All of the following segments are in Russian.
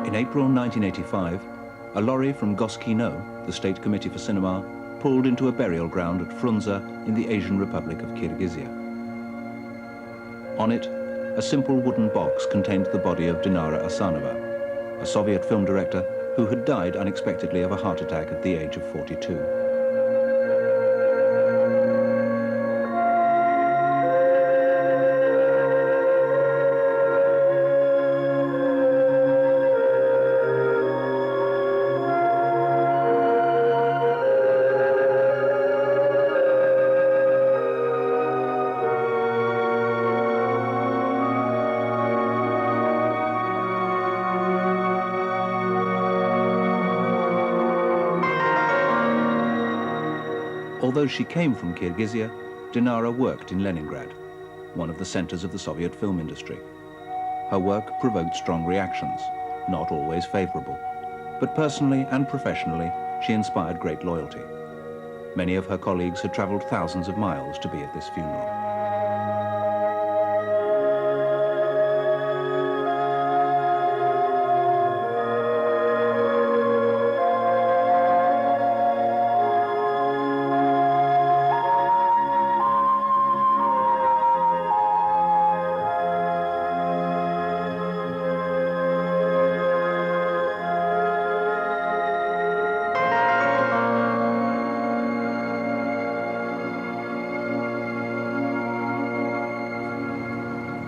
In April 1985, a lorry from Goskino, the State Committee for Cinema, pulled into a burial ground at Frunze in the Asian Republic of Kyrgyzia. On it, a simple wooden box contained the body of Dinara Asanova, a Soviet film director who had died unexpectedly of a heart attack at the age of 42. Although she came from Kyrgyzia, Dinara worked in Leningrad, one of the centers of the Soviet film industry. Her work provoked strong reactions, not always favorable, but personally and professionally, she inspired great loyalty. Many of her colleagues had traveled thousands of miles to be at this funeral.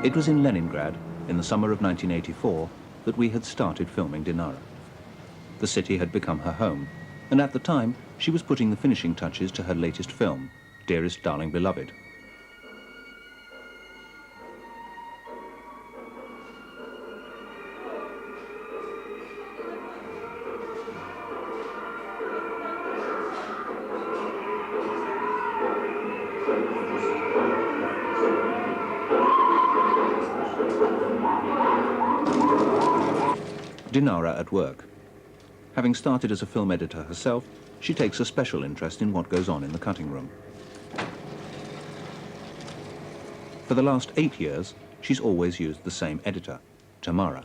It was in Leningrad, in the summer of 1984, that we had started filming Dinara. The city had become her home, and at the time, she was putting the finishing touches to her latest film, Dearest Darling Beloved. Dinara at work. Having started as a film editor herself, she takes a special interest in what goes on in the cutting room. For the last 8 years, she's always used the same editor, Tamara.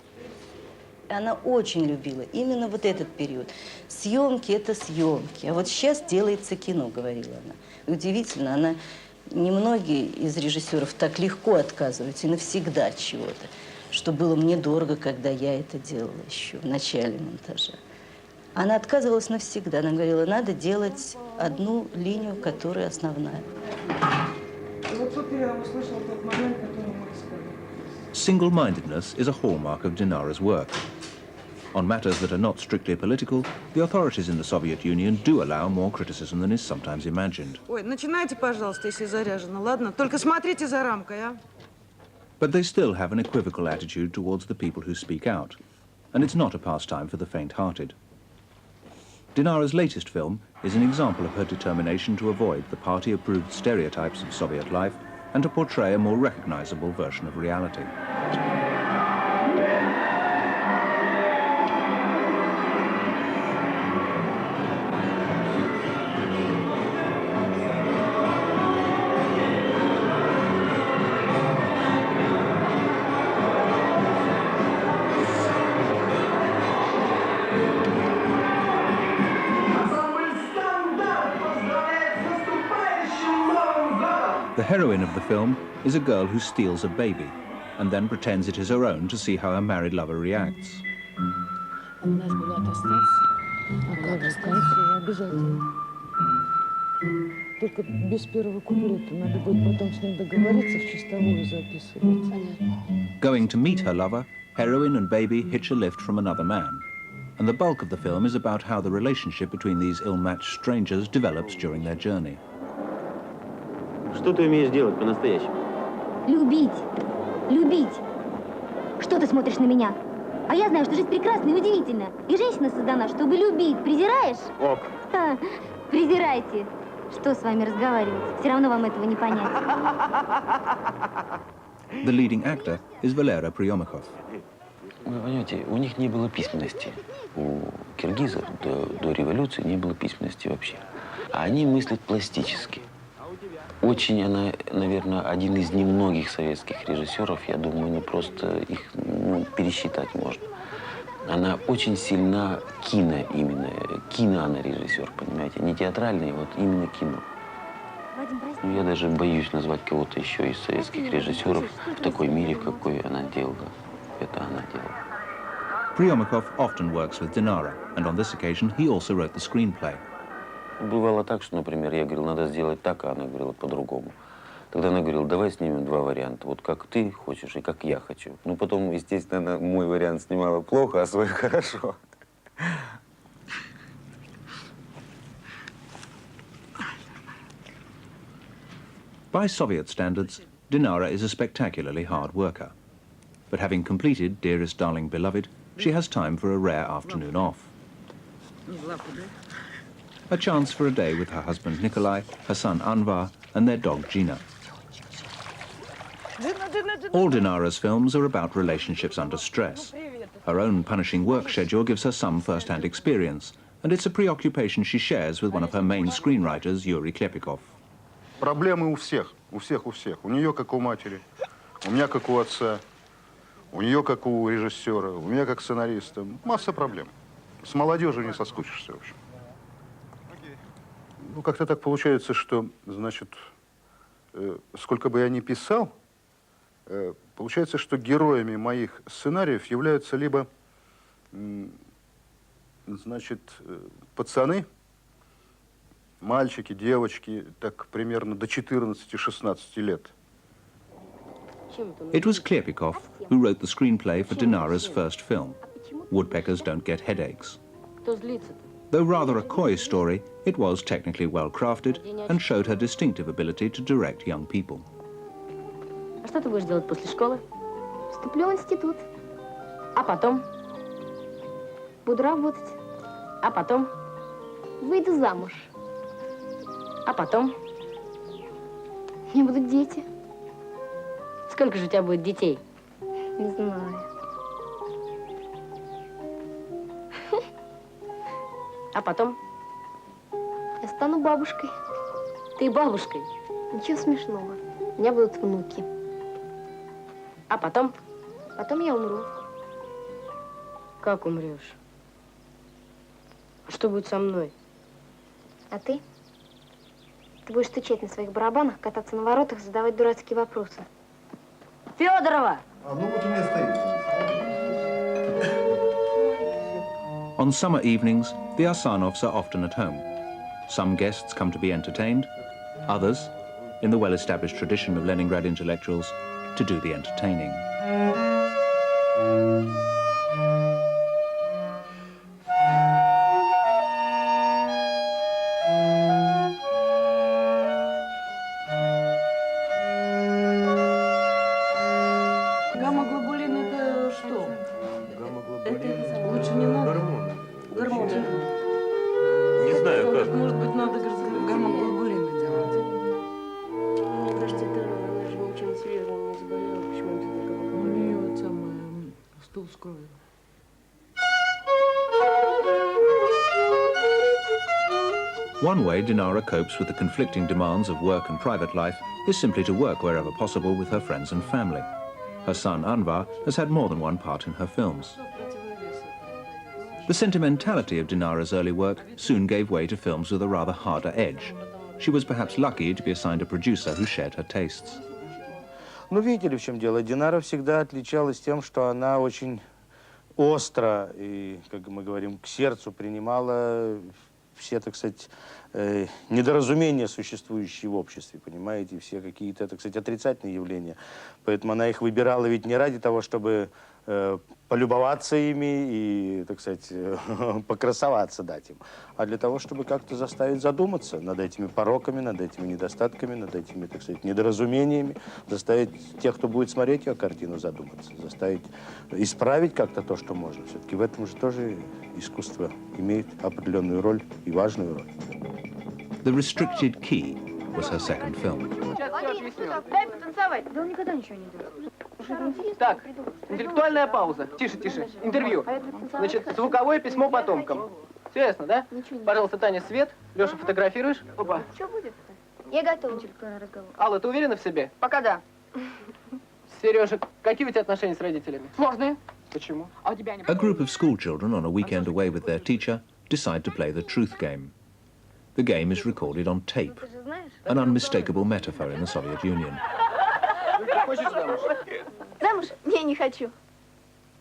Она очень любила именно вот этот период. Съемки – это съемки. А вот сейчас делается кино, говорила она. И удивительно, она, немногие из режиссеров так легко отказываются и навсегда от чего-то, что было мне дорого, когда я это делала еще в начале монтажа. Она отказывалась навсегда. Она говорила, надо делать одну линию, которая основная. Вот тут я услышала тот момент, который мы сказали. Single-mindedness is a hallmark of Dinara's work. On matters that are not strictly political, the authorities in the Soviet Union do allow more criticism than is sometimes imagined. Ой, начинайте, пожалуйста, если заряжено, ладно? Только смотрите за рамкой, а? But they still have an equivocal attitude towards the people who speak out, and it's not a pastime for the faint-hearted. Dinara's latest film is an example of her determination to avoid the party-approved stereotypes of Soviet life and to portray a more recognizable version of reality. The heroine of the film is a girl who steals a baby and then pretends it is her own to see how her married lover reacts. У нас была станция обязательно. Только без первого куплета. Надо будет потом с ним договориться, в чистовую записывать. Going to meet her lover, heroine and baby hitch a lift from another man. And the bulk of the film is about how the relationship between these ill-matched strangers develops during their journey. Что ты умеешь делать по-настоящему? Любить. Любить. Что ты смотришь на меня? А я знаю, что жизнь прекрасна и удивительна. И женщина создана, чтобы любить. Презираешь? Ок. Презирайте. Что с вами разговаривать? Все равно вам этого не понять. The leading actor is Valera Priomykhov. Вы понимаете, у них не было письменности. У киргизов до революции не было письменности вообще. А они мыслят пластически. Очень она, наверное, один из немногих советских режиссеров, я думаю, просто их пересчитать можно. Она очень сильна кино именно. Кино она режиссер, понимаете? Не театральный, вот именно кино. Вадим, прости. Ну, я даже боюсь назвать кого-то еще из советских режиссеров в такой мире, в какой она делала. Это она делала. Priomikov often works with Dinara, and on this occasion he also wrote the screenplay. Бывало так, что, например, я говорил, надо сделать так, а она говорила по-другому. Тогда она говорила, давай снимем два варианта. Вот как ты хочешь и как я хочу. Ну, потом, естественно, она мой вариант снимала плохо, а свой хорошо. By Soviet standards, Dinara is a spectacularly hard worker. But having completed Dearest Darling Beloved, she has time for a rare afternoon off. A chance for a day with her husband Nikolai, her son Anvar, and their dog Gina. All Dinara's films are about relationships under stress. Her own punishing work schedule gives her some first-hand experience, and it's a preoccupation she shares with one of her main screenwriters, Yuri Klepikov. Проблемы у всех, у всех, у всех. У нее, как у матери, у меня, как у отца, у нее, как у режиссера, у меня, как сценариста. Масса проблем. С молодежью не соскучишься, в общем. Ну, как-то так получается, что, значит, сколько бы я ни писал, получается, что героями моих сценариев являются либо, значит, пацаны, мальчики, девочки, так примерно до 14-16 лет. It was Klepikov who wrote the screenplay for Dinara's first film, Woodpeckers Don't Get Headaches. Though rather a coy story, it was technically well crafted and showed her distinctive ability to direct young people. А что ты будешь делать после школы? Вступлю в институт. А потом? Буду работать. А потом? Выйду замуж. А потом? У меня будут дети. Сколько же у тебя будет детей? Не знаю. А потом? Я стану бабушкой. Ты бабушкой. Ничего смешного. У меня будут внуки. А потом? Потом я умру. Как умрешь? Что будет со мной? А ты? Ты будешь стучать на своих барабанах, кататься на воротах, задавать дурацкие вопросы. Федорова! А ну вот у меня стоит. On summer evenings, the Asanovs are often at home. Some guests come to be entertained, others, in the well-established tradition of Leningrad intellectuals, to do the entertaining. Гамма-глобулин это что? Это лучше не надо. Гормон. Не знаю, как. Может быть, надо гамма-глобулины делать. Мне кажется, она же ничем серьезным не заболела. Почему она делала У нее вот самое стул с кровью. One way Dinara copes with the conflicting demands of work and private life is simply to work wherever possible with her friends and family. Her son Anvar has had more than one part in her films. The sentimentality of Dinara's early work soon gave way to films with a rather harder edge. She was perhaps lucky to be assigned a producer who shared her tastes. Ну, видите ли, в чем дело? Динара всегда отличалась тем, что она очень остро и, как мы говорим, к сердцу принимала все, так сказать, недоразумения, существующие в обществе, понимаете, все какие-то, так сказать, отрицательные явления. Поэтому она их выбирала ведь не ради того, чтобы полюбоваться ими и, так сказать, покрасоваться дать им, а для того, чтобы как-то заставить задуматься над этими пороками, над этими недостатками, над этими, так сказать, недоразумениями, заставить тех, кто будет смотреть ее картину, задуматься, заставить исправить как-то то, что можно. Все-таки в этом же тоже искусство имеет определенную роль и важную роль. The Restricted Key was her second film. Дай потанцевать. Да он никогда ничего не делает. Так, интеллектуальная пауза. Тише, тише. Интервью. Значит, звуковое письмо потомкам. Все ясно, да? Пожалуйста, Таня, свет. Леша, фотографируешь? Опа. Что будет-то? Я готова. Интеллектуальный разговор. Алла, ты уверена в себе? Пока да. Сережа, какие у тебя отношения с родителями? Сложные. Почему? A group of school children on a weekend away with their teacher decide to play the truth game. The game is recorded on tape, an unmistakable metaphor in the Soviet Union. Хочешь замуж? Замуж? Не хочу.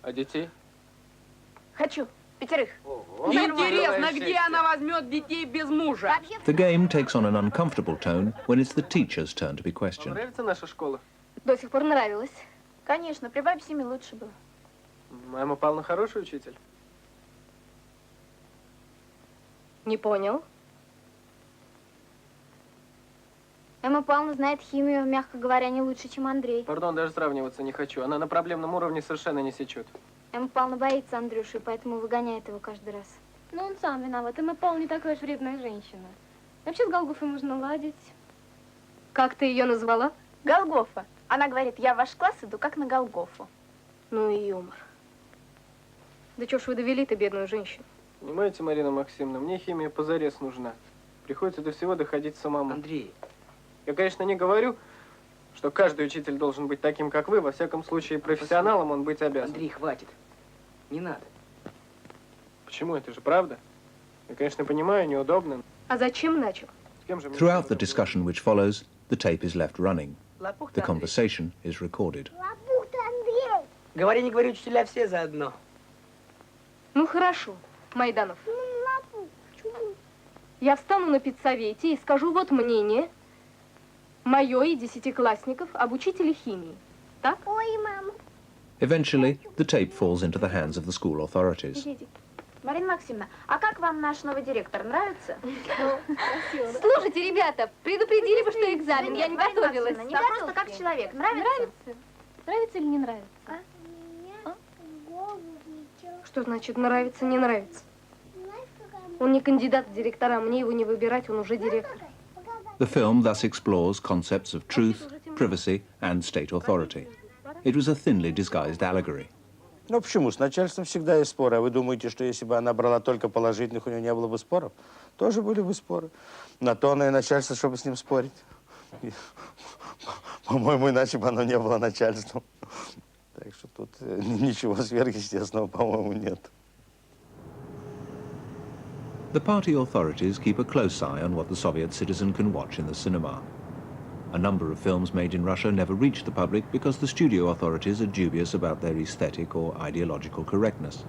А детей? Хочу. 5. Интересно, где она возьмет детей без мужа? The game takes on an uncomfortable tone when it's the teacher's turn to be questioned. Нравится наша школа? До сих пор нравилось. Конечно, при бабе Симе лучше было. Мама Павловна хороший учитель. Не понял. Эмма Павловна знает химию, мягко говоря, не лучше, чем Андрей. Пардон, даже сравниваться не хочу. Она на проблемном уровне совершенно не сечет. Эмма Павловна боится Андрюши, поэтому выгоняет его каждый раз. Ну, он сам виноват. Эмма Павловна не такая уж вредная женщина. Вообще с Голгофой можно ладить. Как ты ее назвала? Голгофа. Она говорит, я в ваш класс иду как на Голгофу. Ну и юмор. Да чё ж вы довели-то бедную женщину? Понимаете, Марина Максимовна, мне химия позарез нужна. Приходится до всего доходить самому. Андрей. Я, конечно, не говорю, что каждый учитель должен быть таким, как вы. Во всяком случае, профессионалом он быть обязан. Андрей, хватит. Не надо. Почему? Это же правда. Я, конечно, понимаю, неудобно. А зачем начал? С кем же мне Throughout the делать? discussion which follows, the tape is left running. The conversation is recorded. Говори, не говори, учителя все заодно. Ну хорошо, Майданов. Я встану на педсовете и скажу вот мнение мое и 10-классников об учителе химии. Так? Ой, мама. Eventually, the tape falls into the hands of the school authorities. Марина Максимовна, а как вам наш новый директор? Нравится? Слушайте, ребята, предупредили бы, что экзамен. Я не Марина готовилась. Максимовна, не просто как человек. Нравится? Нравится или не нравится? Что значит нравится, не нравится? Он не кандидат в директора, мне его не выбирать, он уже директор. The film thus explores concepts of truth, privacy, and state authority. It was a thinly disguised allegory. Ну почему? С начальством всегда есть споры. А вы думаете, что если бы она брала только положительных, у нее не было бы споров? Тоже были бы споры. На то оно и начальство, чтобы с ним спорить. По-моему, иначе бы оно не было начальством. Так что тут ничего сверхъестественного, по-моему, нет. The party authorities keep a close eye on what the Soviet citizen can watch in the cinema. A number of films made in Russia never reach the public because the studio authorities are dubious about their aesthetic or ideological correctness.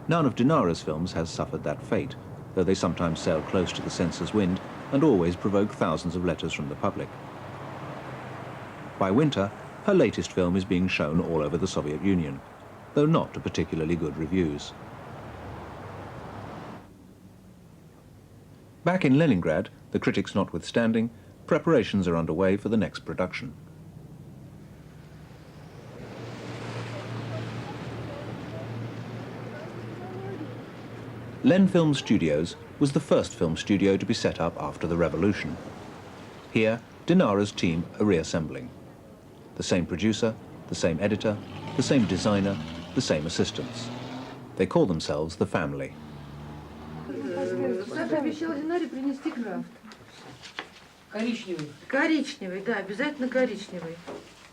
None of Dinara's films has suffered that fate, though they sometimes sail close to the censor's wind and always provoke thousands of letters from the public. By winter, her latest film is being shown all over the Soviet Union, though not to particularly good reviews. Back in Leningrad, the critics notwithstanding, preparations are underway for the next production. Len Film Studios was the first film studio to be set up after the revolution. Here, Dinara's team are reassembling. The same producer, the same editor, the same designer, the same assistants. They call themselves the family. Саша обещал Динаре принести крафт. Коричневый. Коричневый, да, обязательно коричневый.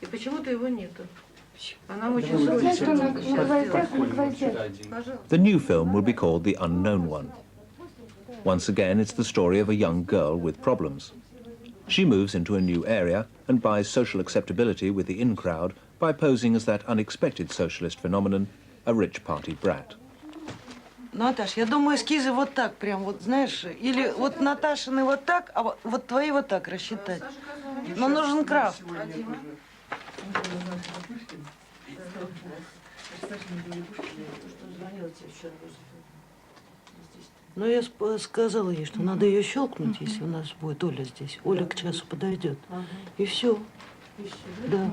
И почему-то его нету. Она очень срочно. The new film will be called The Unknown One. Once again, it's the story of a young girl with problems. She moves into a new area and buys social acceptability with the in crowd by posing as that unexpected socialist phenomenon, a rich party brat. Наташ, я думаю, эскизы вот так прям, вот знаешь, или вот Наташины вот так, а вот твои вот так рассчитать. Но нужен крафт. Но я сказала ей, что надо ее щелкнуть, если у нас будет Оля здесь. Оля к часу подойдет. И все. Да.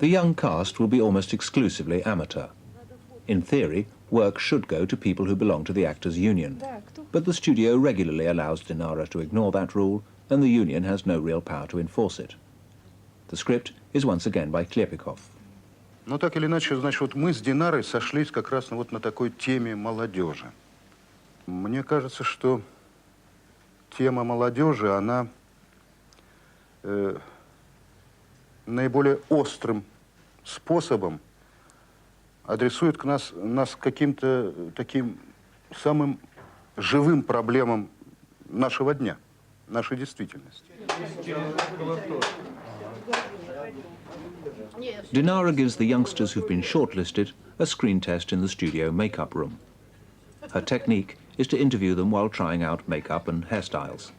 The young cast will be almost exclusively amateur. In theory, work should go to people who belong to the actors' union. But the studio regularly allows Dinara to ignore that rule, and the union has no real power to enforce it. The script is once again by Klepikov. Ну, так или иначе, значит, вот мы с Динарой сошлись как раз вот на такой теме молодежи. Мне кажется, что тема молодежи, она наиболее острым способом адресует нас к каким-то таким самым живым проблемам нашего дня, нашей действительности. Dinara gives the youngsters who've been shortlisted a screen test in the studio makeup room. Her technique is to interview them while trying out makeup and hairstyles.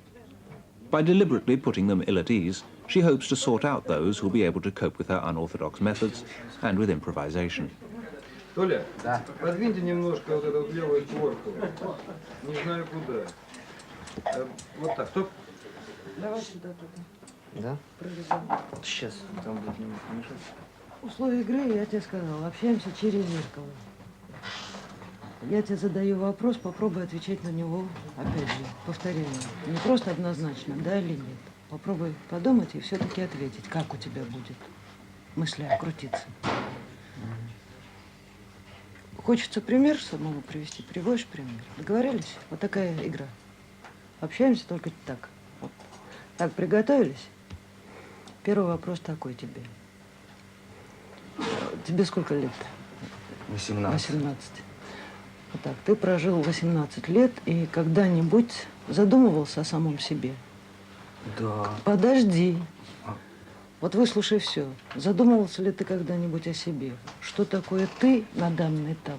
By deliberately putting them ill at ease, she hopes to sort out those who'll be able to cope with her unorthodox methods and with improvisation. Толя, да. Подвиньте немножко вот эту вот левую створку. Не знаю куда. Вот так, стоп. Давай сюда, туда. Да? Пролезаем. Сейчас, там будет немножко мешать. Условия игры, я тебе сказала, общаемся через зеркало. Я тебе задаю вопрос, попробуй отвечать на него, опять же, повторяю. Не просто однозначно, да или нет. Попробуй подумать и все-таки ответить, как у тебя будет мысля крутиться. Хочется пример самому привести, приводишь пример. Договорились? Вот такая игра. Общаемся только так. Вот. Так, приготовились? Первый вопрос такой тебе. Тебе сколько лет? 18. 18. Вот так, ты прожил 18 лет и когда-нибудь задумывался о самом себе? Да. Подожди. Вот выслушай все. Задумывался ли ты когда-нибудь о себе? Что такое ты на данный этап?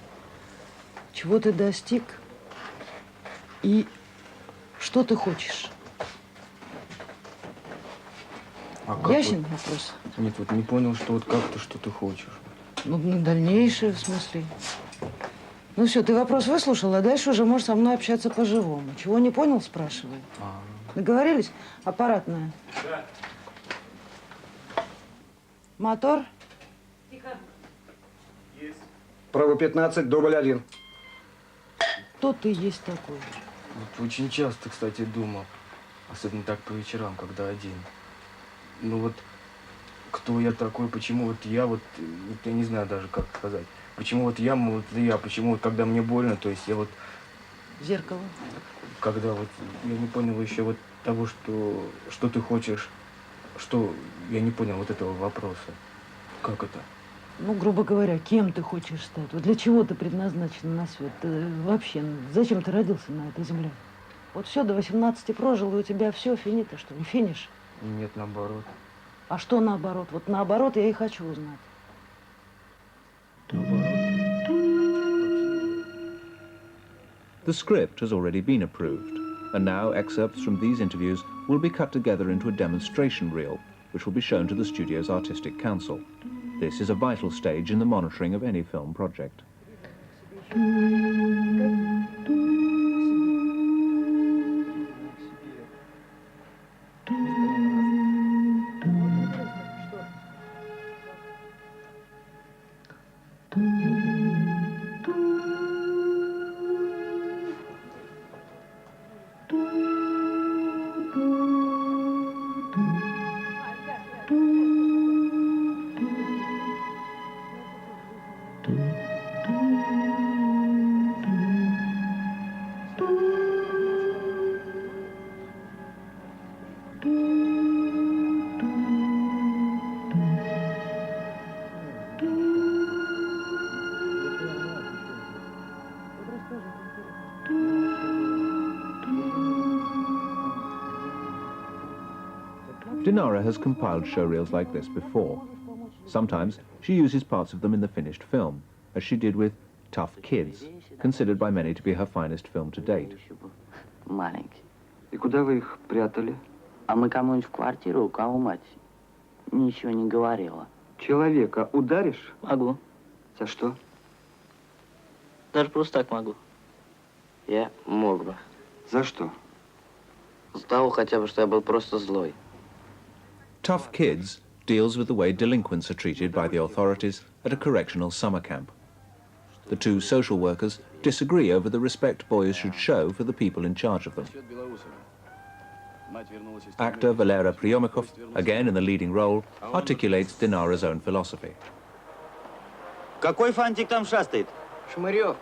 Чего ты достиг? И что ты хочешь? Ясен вопрос? Нет, вот не понял, что вот как ты, что ты хочешь. Ну, на дальнейшее, в смысле. Ну все, ты вопрос выслушал, а дальше уже можешь со мной общаться по-живому. Чего не понял, спрашивай. Договорились? Аппаратная. Да. Мотор? Есть. Право 15, дубль 1. Кто ты есть такой? Вот очень часто, кстати, думал. Особенно так по вечерам, когда один. Ну вот, кто я такой, почему вот я не знаю даже, как сказать. Почему вот я, почему вот когда мне больно, то есть я вот... Зеркало. Когда вот я не понял еще вот того, что ты хочешь, что я не понял вот этого вопроса. Как это? Ну, грубо говоря, кем ты хочешь стать? Вот для чего ты предназначен на свет? Ты вообще, зачем ты родился на этой земле? Вот все, до 18 прожил, и у тебя все, финита, что ли? Финиш? Нет, наоборот. А что наоборот? Вот наоборот я и хочу узнать. The script has already been approved, and now excerpts from these interviews will be cut together into a demonstration reel, which will be shown to the studio's artistic council. This is a vital stage in the monitoring of any film project. Dinara has compiled showreels like this before. Sometimes she uses parts of them in the finished film, as she did with Tough Kids, considered by many to be her finest film to date. Маленький. И куда вы их прятали? А мы кому-нибудь в квартиру, у кого мать ничего не говорила. Человека ударишь? Могу. За что? Даже просто так могу. Я мог бы. За что? За того хотя бы, что я был просто злой. Tough Kids deals with the way delinquents are treated by the authorities at a correctional summer camp. The two social workers disagree over the respect boys should show for the people in charge of them. Actor Valera Priyomikov, again in the leading role, articulates Dinara's own philosophy. Какой фантик там шастает? Шмырев.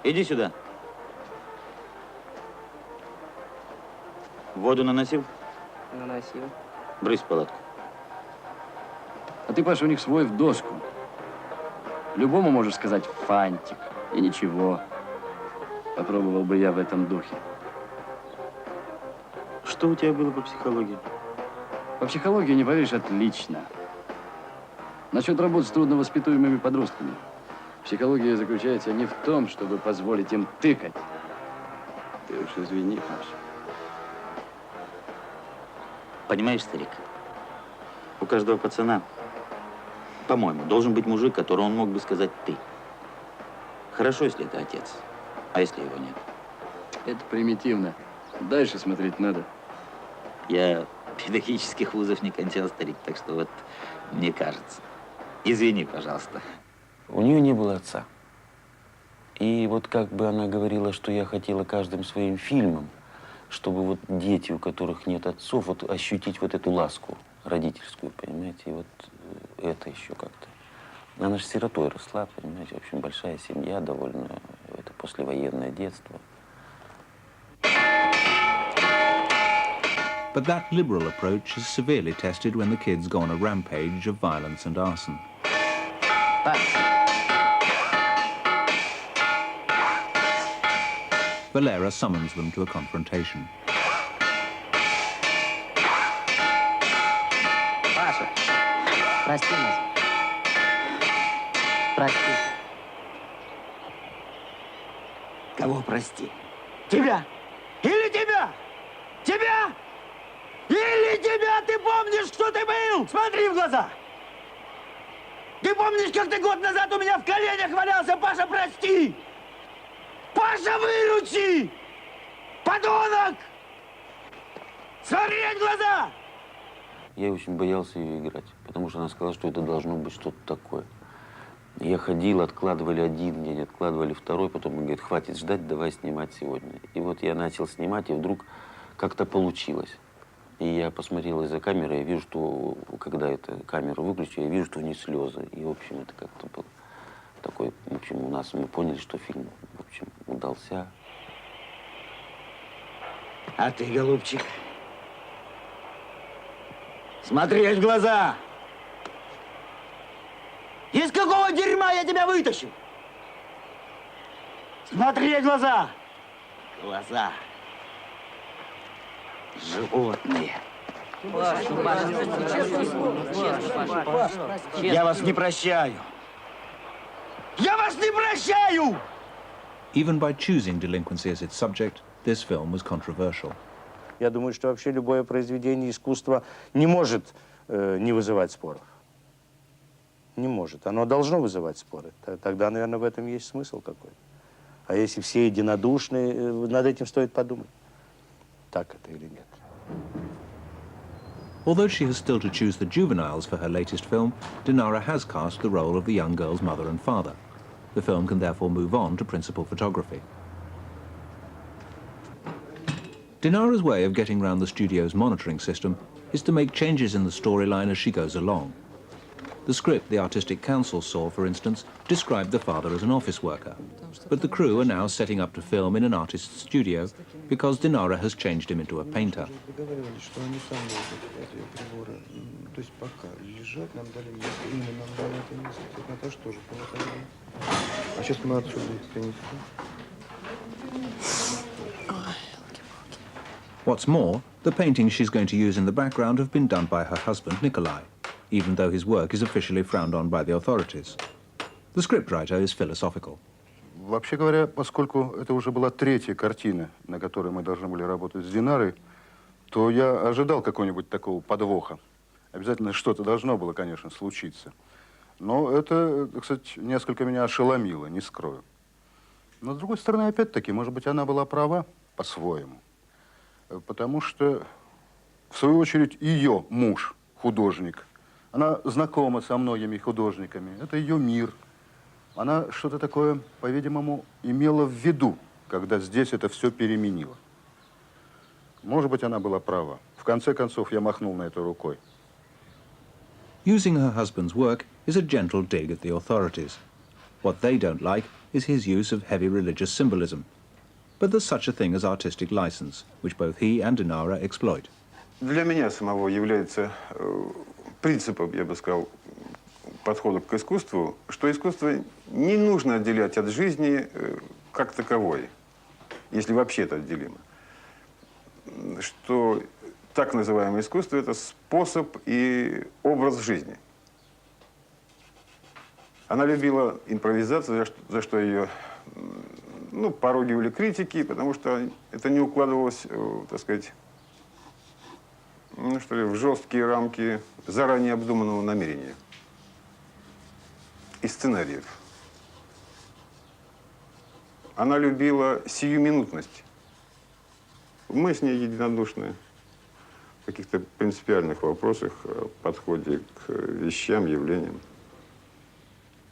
Иди сюда. Воду наносил? Наносил. Брысь в палатку. А ты, Паша, у них свой в доску. Любому можешь сказать «фантик». И ничего. Попробовал бы я в этом духе. Что у тебя было по психологии? По психологии, не поверишь, отлично. Насчет работы с трудновоспитуемыми подростками. Психология заключается не в том, чтобы позволить им тыкать. Ты уж извини, Паша. Понимаешь, старик, у каждого пацана, по-моему, должен быть мужик, которому он мог бы сказать «ты». Хорошо, если это отец, а если его нет? Это примитивно. Дальше смотреть надо. Я педагогических вузов не кончал, старик, так что вот мне кажется. Извини, пожалуйста. У нее не было отца. И вот как бы она говорила, что я хотела каждым своим фильмом, чтобы вот дети, у которых нет отцов, вот ощутить вот эту ласку родительскую, понимаете, и вот это еще как-то. Она же сиротой росла, понимаете, в общем, большая семья, довольно, это послевоенное детство. But that liberal approach is severely tested when the kids go on a rampage of violence and arson. Valera summons them to a confrontation. Паша, прости нас. Прости. Кого прости? Тебя! Или тебя? Тебя! Или тебя! Ты помнишь, что ты был? Смотри в глаза! Ты помнишь, как ты год назад у меня в коленях валялся? Паша, прости! Паша, выручи! Подонок! Смотри в глаза! Я очень боялся ее играть, потому что она сказала, что это должно быть что-то такое. Я ходил, откладывали один день, откладывали второй, потом он говорит, хватит ждать, давай снимать сегодня. И вот я начал снимать, и вдруг как-то получилось. И я посмотрел из-за камеры, я вижу, что когда эта камера выключу, я вижу, что у нее слезы. И, в общем, это как-то было такой, в общем, у нас мы поняли, что фильм, в общем, удался. А ты, голубчик, смотри в глаза! Из какого дерьма я тебя вытащу? Смотри в глаза! Глаза. Животные. Я вас не прощаю. Я вас не прощаю! Even by choosing delinquency as its subject, this film was controversial. Я думаю, что вообще любое произведение искусства не может не вызывать споров. Не может. Оно должно вызывать споры. Тогда, наверное, в этом есть смысл какой-то. А если все единодушны, над этим стоит подумать, так это или нет. Although she has still to choose the juveniles for her latest film, Dinara has cast the role of the young girl's mother and father. The film can therefore move on to principal photography. Dinara's way of getting round the studio's monitoring system is to make changes in the storyline as she goes along. The script the Artistic Council saw, for instance, described the father as an office worker. But the crew are now setting up to film in an artist's studio because Dinara has changed him into a painter. What's more, the paintings she's going to use in the background have been done by her husband, Nikolai, even though his work is officially frowned on by the authorities. The scriptwriter is philosophical. Вообще говоря, поскольку это уже была третья картина, на которой мы должны были работать с Динарой, то я ожидал какого-нибудь такого подвоха. Обязательно что-то должно было, конечно, случиться. Но это, кстати, несколько меня ошеломило, не скрою. Но, с другой стороны, опять-таки, может быть, она была права по-своему. Потому что, в свою очередь, ее муж, художник, она знакома со многими художниками, это ее мир. Она что-то такое, по-видимому, имела в виду, когда здесь это все переменила. Может быть, она была права. В конце концов, я махнул на это рукой. Using her husband's work is a gentle dig at the authorities. What they don't like is his use of heavy religious symbolism. But there's such a thing as artistic license, which both he and Dinara exploit. Для меня самого является принципом, я бы сказал, подхода к искусству, что искусство не нужно отделять от жизни как таковой, если вообще это отделимо. Что так называемое искусство – это способ и образ жизни. Она любила импровизацию, за что ее поругивали критики, потому что это не укладывалось, так сказать, в жесткие рамки заранее обдуманного намерения и сценариев. Она любила сиюминутность. Мы с ней единодушны в каких-то принципиальных вопросах, подходе к вещам, явлениям.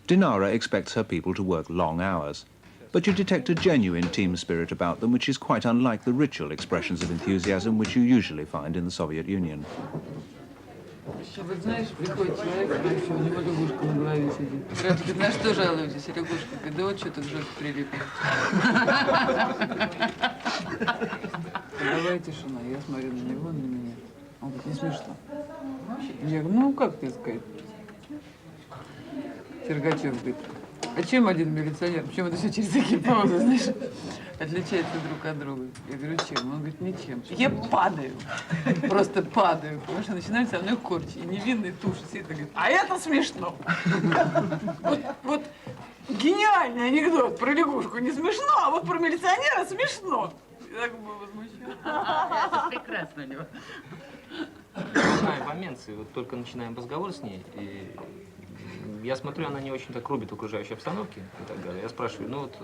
Dinara expects her people to work long hours, but you detect a genuine team spirit about them which is quite unlike the ritual expressions of enthusiasm which you usually find in the Soviet Union. Вот знаешь, приходит человек, у него лягушка на голове сидит. Говорит, на что жалуетесь, лягушка? Говорит, да вот что тут жестко прилипнет. Давай тишина, я смотрю на него, на меня. Он говорит, не смешно. Я говорю, ну как тебе сказать? Сергачев говорит, а чем один милиционер, почему это все через такие паузы, знаешь, отличается друг от друга? Я говорю, чем? Он говорит, ничем. Я падаю, просто падаю, потому что начинают со мной корчить. И невинные туши сидят и говорят, а это смешно. Вот гениальный анекдот про лягушку не смешно, а вот про милиционера смешно. Я так был возмущен. Это прекрасно у него. Начинаем момент, вот только начинаем разговор с ней, и я смотрю, она не очень так рубит окружающей обстановки и так далее. Я спрашиваю, ну вот,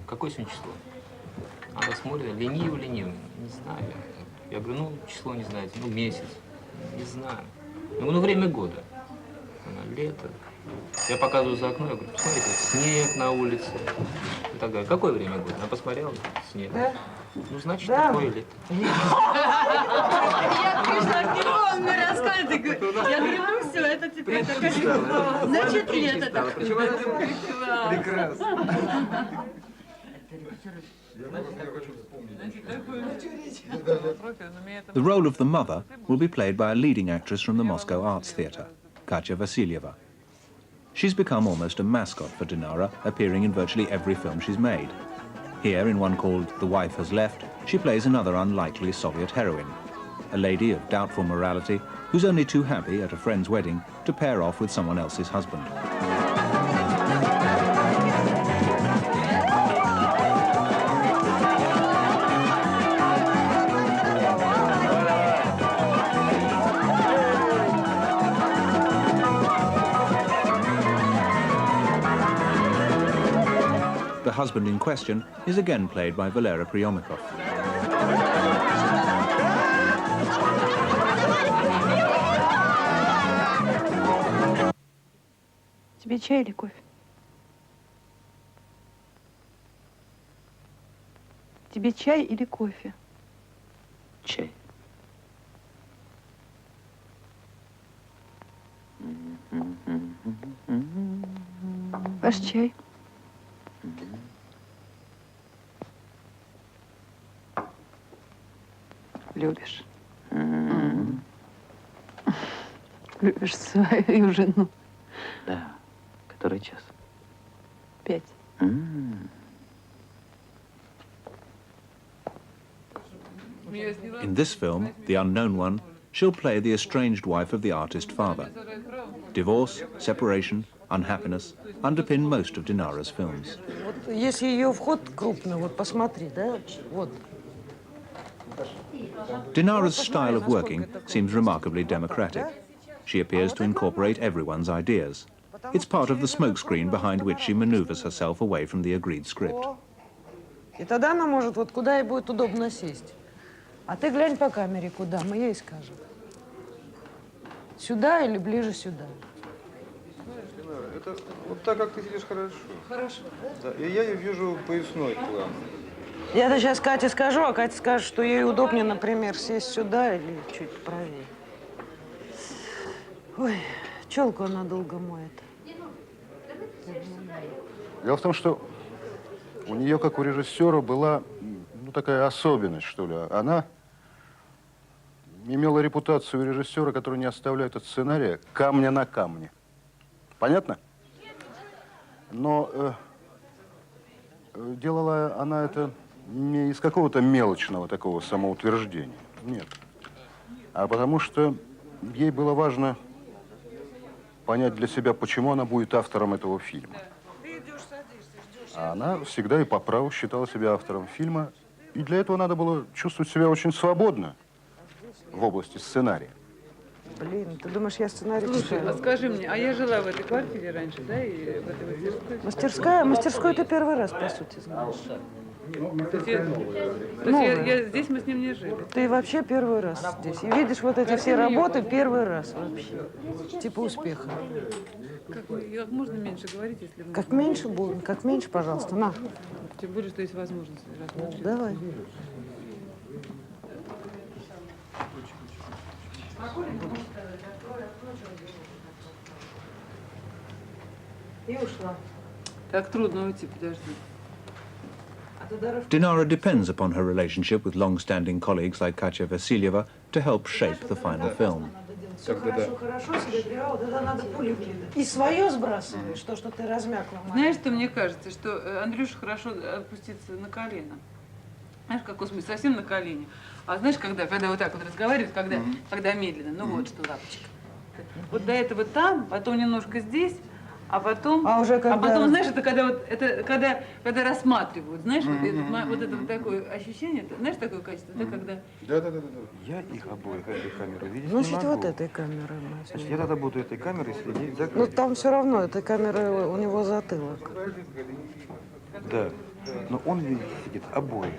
какое сегодня число? Она смотрит, лениво, не знаю. Я говорю, ну, число не знаете, ну, месяц, не знаю. Ну, время года. Она, лето. Я показываю за окно, я говорю, посмотрите, снег на улице и так далее. Какое время года? Она посмотрела, снег. Да? Ну, значит, такое лето. Я пришла к нему, он мне рассказывает, я говорю, ну все, это теперь такая, значит, лето такое. Причем она прекрасно. The role of the mother will be played by a leading actress from the Moscow Arts Theatre, Katya Vasilyeva. She's become almost a mascot for Dinara, appearing in virtually every film she's made. Here, in one called The Wife Has Left, she plays another unlikely Soviet heroine, a lady of doubtful morality who's only too happy at a friend's wedding to pair off with someone else's husband. The husband in question is again played by Valera Priomikov. Тебе чай или кофе? Тебе чай или кофе? Чай. Ваш чай. Любишь? Любишь свою жену? Да. Который час? 5. In this film, The Unknown One, she'll play the estranged wife of the artist father. Divorce, separation, unhappiness underpin most of Dinara's films. Вот если ее вход крупный, вот посмотри, да, вот. Dinara's style of working seems remarkably democratic. She appears to incorporate everyone's ideas. It's part of the smokescreen behind which she maneuvers herself away from the agreed script. И тогда она может вот куда ей будет удобно сесть. А ты глянь по камере, куда, мы ей скажем. Сюда или ближе сюда? Знаешь, Динара, это вот так, как ты сидишь, хорошо. Хорошо. Да, и я вижу поясной план. Я-то сейчас Кате скажу, а Катя скажет, что ей удобнее, например, сесть сюда или чуть правее. Ой, челку она долго моет. Дело в том, что у нее, как у режиссера, была такая особенность, что ли. Она имела репутацию режиссера, который не оставляет от сценария камня на камне. Понятно? Но делала она это не из какого-то мелочного такого самоутверждения. Нет. А потому что ей было важно понять для себя, почему она будет автором этого фильма. А она всегда и по праву считала себя автором фильма. И для этого надо было чувствовать себя очень свободно в области сценария. Блин, ты думаешь, я сценарий Слушай, читаю? а скажи мне, а я жила в этой квартире раньше, да, и в этой мастерской? Мастерскую ты первый раз, по сути, знаешь. Здесь мы с ним не жили. Ты вообще первый раз здесь. И видишь вот эти все работы первый раз вообще. Типа успеха. Как можно меньше говорить, если мы... Как меньше будем, как меньше, пожалуйста, на. Тем более, что есть возможность рассмотреть. Давай. И ушла. Так трудно уйти, подожди. Dinara depends upon her relationship with long-standing colleagues like Katya Vasilyeva to help shape the final film. Хорошо себе привал, тогда надо пули вкидывать. И свое сбрасываешь, то, что ты размякла. Знаешь, что мне кажется, что Андрюша хорошо опустится на колено. Знаешь, в каком смысле? Совсем на колени. А знаешь, когда вот так вот разговаривают, когда медленно, ну вот что, лапочка. Вот до этого там, потом немножко здесь, а потом, потом, знаешь, это когда вот когда рассматривают, знаешь, вот это вот такое ощущение, знаешь, такое качество, это когда. Да. Я их обоих этой камеры видеть Ну, не могу. вот этой камерой. Значит, я тогда буду этой камерой следить за. Ну, там все равно, этой камерой у него затылок. Да. Но он видит обоих.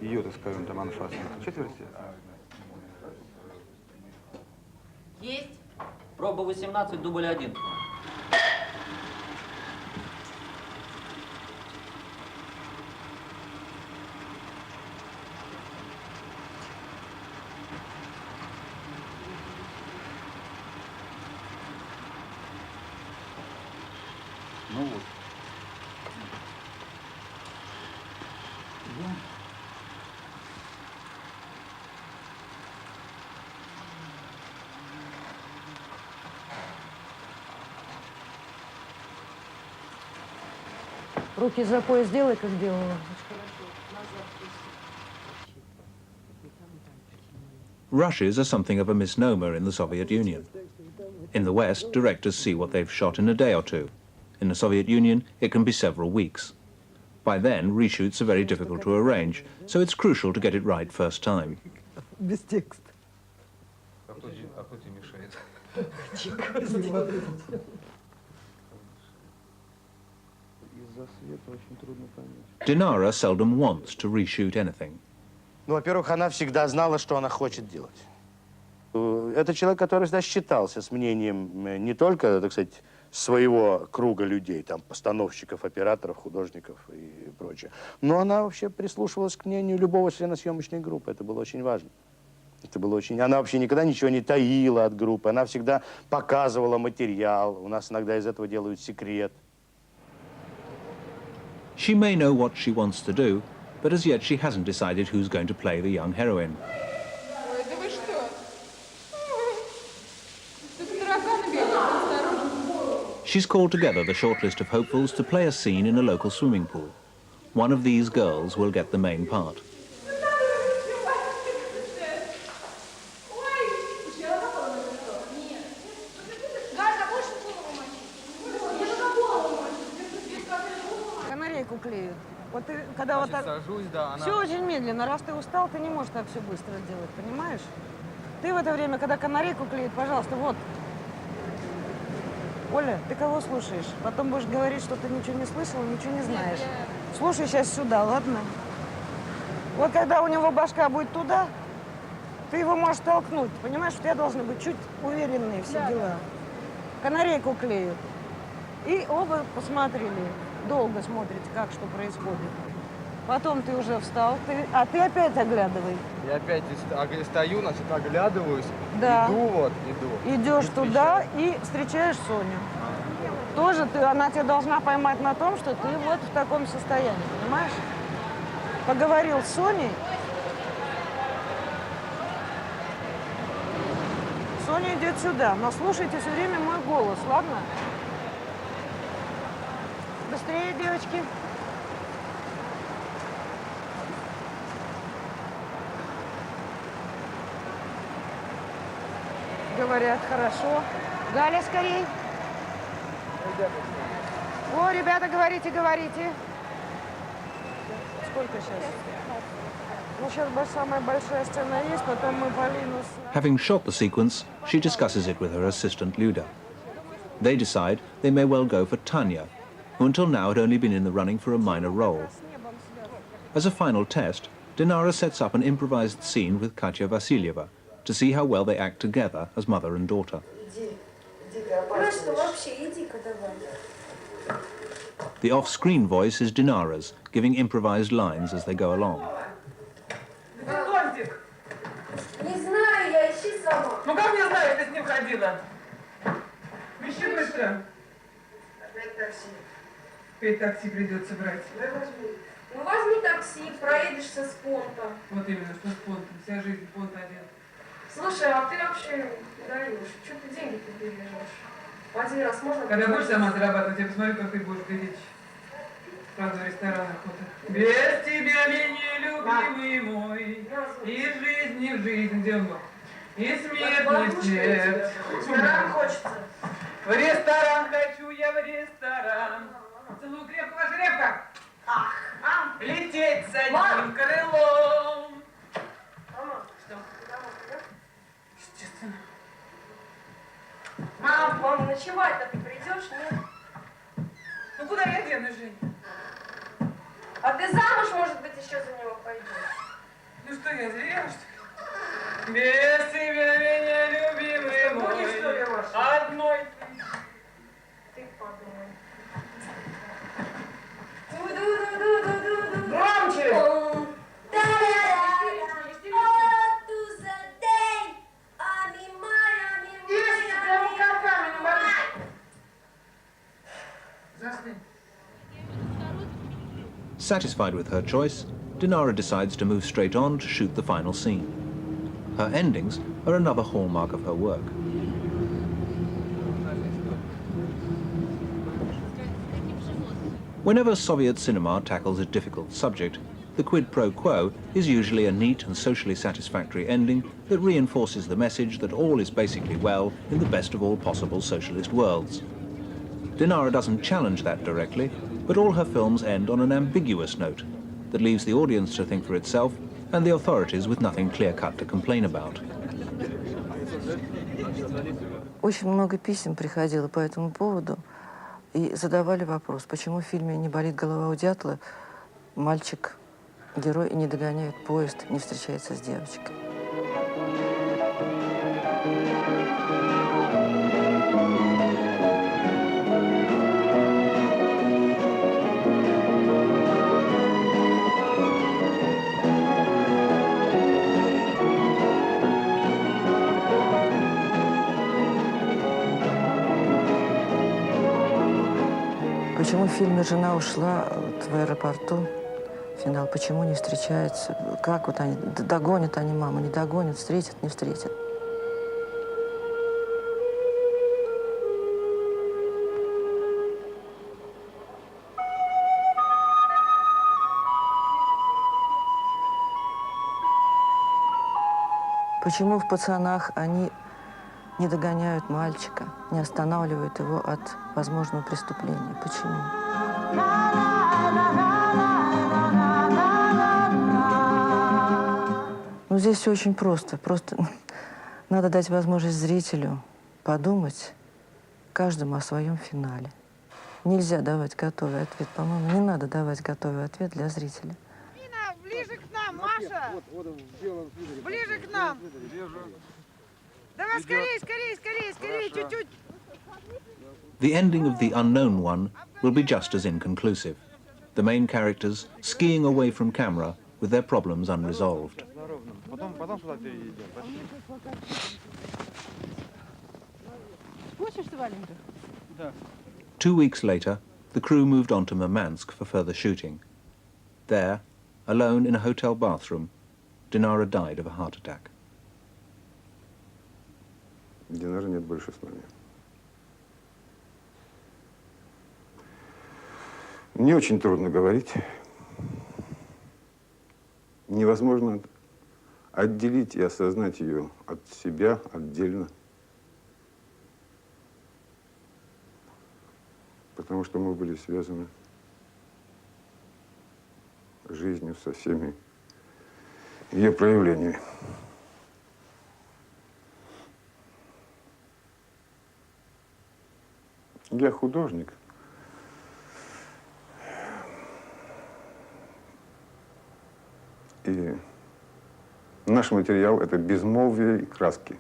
Ее, так скажем, там анфас четверти. Есть. Проба 18, дубль 1. Ну вот. Руки за пояс делай, как делала. Rushes are something of a misnomer in the Soviet Union. In the West, directors see what they've shot in a day or two. In the Soviet Union, it can be several weeks. By then, reshoots are very difficult to arrange, so it's crucial to get it right first time. Без текста. А кто тебе мешает? Dinara seldom wants to reshoot anything. Ну, во-первых, она всегда знала, что она хочет делать. Это человек, который всегда считался с мнением не только, так сказать, своего круга людей, там, постановщиков, операторов, художников и прочее, но она вообще прислушивалась к мнению любого члена съемочной группы. Это было очень важно. Это было очень... Она вообще никогда ничего не таила от группы. Она всегда показывала материал. У нас иногда из этого делают секрет. She may know what she wants to do, but as yet she hasn't decided who's going to play the young heroine. Ой, да вы что? Тут тараканы бегают, осторожно. She's called together the shortlist of hopefuls to play a scene in a local swimming pool. One of these girls will get the main part. Канарейку клеют. Вот ты, когда вот так... Сажусь, да, она... Все очень медленно. Раз ты устал, ты не можешь так все быстро делать, понимаешь? Ты в это время, когда канарейку клеит, пожалуйста, вот. Оля, ты кого слушаешь? Потом будешь говорить, что ты ничего не слышала, ничего не знаешь. Слушай сейчас сюда, ладно? Вот когда у него башка будет туда, ты его можешь толкнуть, понимаешь? У тебя должны быть чуть уверенные все дела. Канарейку клеют. И оба посмотрели. Долго смотрите, как что происходит. Потом ты уже встал, а ты опять оглядывай. Я опять стою, значит, оглядываюсь, Да. иду. Идешь туда и встречаешь Соню. Тоже она тебя должна поймать на том, что ты вот в таком состоянии, понимаешь? Поговорил с Соней. Соня идет сюда, но слушайте все время мой голос, ладно? Быстрее, девочки. Говорят, хорошо. Галя, скорей. О, ребята, говорите, говорите. Сколько сейчас? Ну, сейчас самая большая сцена есть, потом мы Полину... Having shot the sequence, she discusses it with her assistant Luda. They decide they may well go for Tanya, who until now had only been in the running for a minor role. As a final test, Dinara sets up an improvised scene with Katya Vasilyeva to see how well they act together as mother and daughter. The off-screen voice is Dinara's, giving improvised lines as they go along. Не знаю, я ищи сама. Ну как не знаю, ты с ним ходила? Ищи быстро. Опять такси. Опять такси придется брать. Ну возьми такси, проедешься с понта. Вот именно, что с понтом. Вся жизнь понт один. Слушай, а ты вообще даешь? Что ты деньги-то бережешь? В один раз можно... Когда будешь сама зарабатывать, я посмотрю, как ты будешь глядеть. Правда, в ресторанах вот. Без тебя меня, любимый мой, из жизни в жизнь, где он был? И смерть не смерть. В ресторан хочется. В ресторан хочу я, в ресторан. Целую крепко, ваша репка. Ах, лететь с одним крылом. Мама, что? Естественно. Мам, ночевать-то ты придешь, нет? Ну куда я денусь, Жень? А ты замуж, может быть, еще за него пойдешь? Ну что, я зря, что ли? Без тебя меня, любимый мой. Будешь, что ли, Маша? Одной ты подумай. Громче! Satisfied with her choice, Dinara decides to move straight on to shoot the final scene. Her endings are another hallmark of her work. Whenever Soviet cinema tackles a difficult subject, the quid pro quo is usually a neat and socially satisfactory ending that reinforces the message that all is basically well in the best of all possible socialist worlds. Dinara doesn't challenge that directly, but all her films end on an ambiguous note that leaves the audience to think for itself and the authorities with nothing clear-cut to complain about. Очень много писем приходило по этому поводу и задавали вопрос, почему в фильме «Не болит голова у дятла» мальчик, герой, не догоняет поезд, не встречается с девочкой. Почему в фильме «Жена ушла» в аэропорту, финал, почему не встречаются, как вот они, догонят они маму, не догонят, встретят, не встретят. Почему в «Пацанах» они не догоняют мальчика, не останавливают его от возможного преступления? Почему? Ну, здесь все очень просто. Просто надо дать возможность зрителю подумать каждому о своем финале. Нельзя давать готовый ответ. По-моему, не надо давать готовый ответ для зрителя. Ближе к нам, Маша! Ближе к нам! Давай скорее, скорее, скорее, скорее, чуть-чуть! The ending of The Unknown One will be just as inconclusive. The main characters skiing away from camera with their problems unresolved. 2 weeks later, the crew moved on to Murmansk for further shooting. There, alone in a hotel bathroom, Dinara died of a heart attack. Динары нет больше с нами. Мне очень трудно говорить. Невозможно отделить и осознать ее от себя отдельно. Потому что мы были связаны жизнью со всеми ее проявлениями. Я художник. И наш материал – это безмолвие и краски.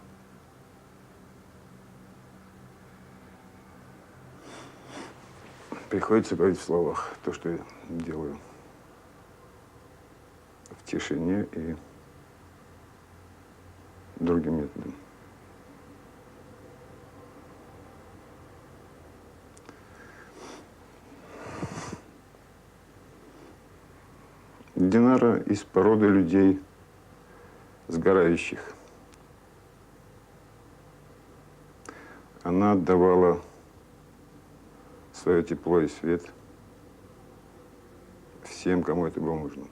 Приходится говорить в словах то, что я делаю в тишине и другим методом. Динара из породы людей сгорающих. Она отдавала свое тепло и свет всем, кому это было нужно.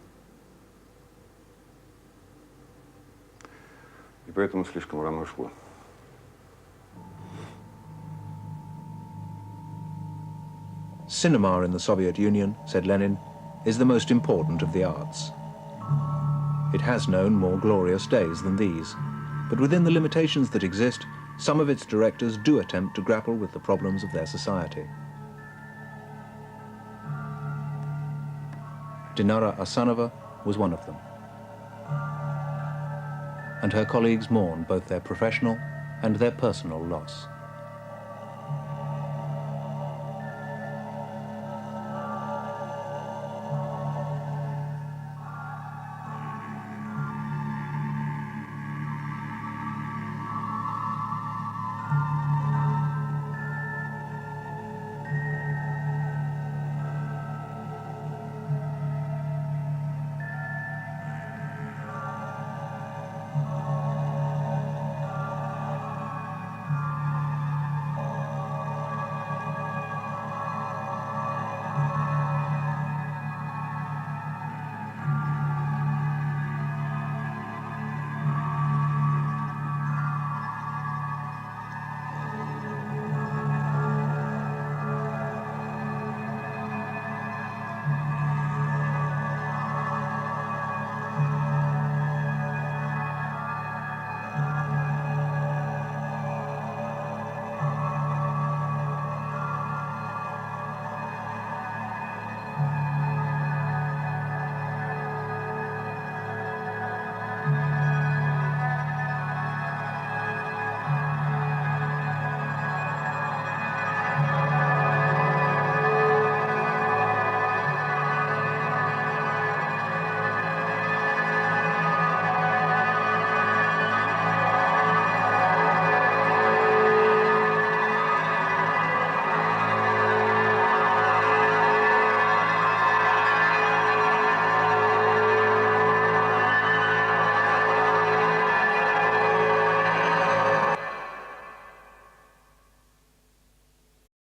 И поэтому слишком рано ушла. Cinema in the Soviet Union, said Lenin, is the most important of the arts. It has known more glorious days than these, but within the limitations that exist, some of its directors do attempt to grapple with the problems of their society. Dinara Asanova was one of them. And her colleagues mourn both their professional and their personal loss.